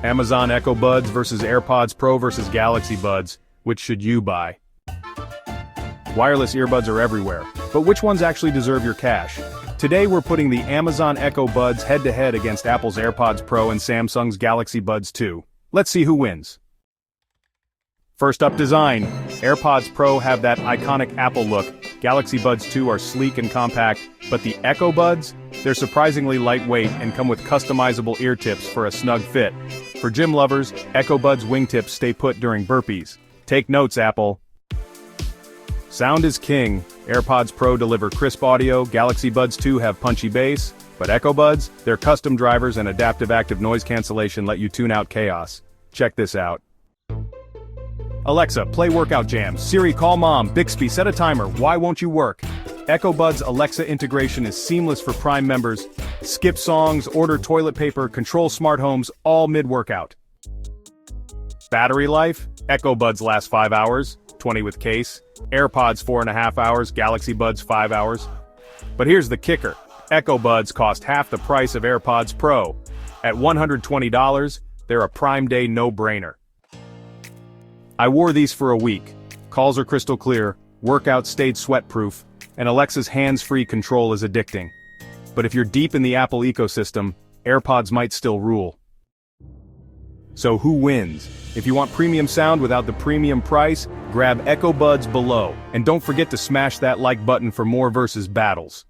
Amazon Echo Buds versus AirPods Pro versus Galaxy Buds. Which should you buy? Wireless earbuds are everywhere, but which ones actually deserve your cash? Today we're putting the Amazon Echo Buds head-to-head against Apple's AirPods Pro and Samsung's Galaxy Buds 2. Let's see who wins. First up, design. AirPods Pro have that iconic Apple look. Galaxy Buds 2 are sleek and compact, but the Echo Buds? They're surprisingly lightweight and come with customizable ear tips for a snug fit. For gym lovers, Echo Buds wingtips stay put during burpees. Take notes, Apple. Sound is king. AirPods Pro deliver crisp audio, Galaxy Buds 2 have punchy bass, but Echo Buds, their custom drivers and adaptive active noise cancellation let you tune out chaos. Check this out. Alexa, play workout jams. Siri, call mom. Bixby, set a timer. Why won't you work? Echo Buds Alexa integration is seamless for Prime members. Skip songs, order toilet paper, control smart homes, all mid-workout. Battery life? Echo Buds last 5 hours, 20 with case. AirPods 4.5 hours, Galaxy Buds 5 hours. But here's the kicker. Echo Buds cost half the price of AirPods Pro. At $120, they're a Prime Day no-brainer. I wore these for a week. Calls are crystal clear, workouts stayed sweat-proof, and Alexa's hands-free control is addicting. But if you're deep in the Apple ecosystem, AirPods might still rule. So who wins? If you want premium sound without the premium price, grab Echo Buds below. And don't forget to smash that like button for more versus battles.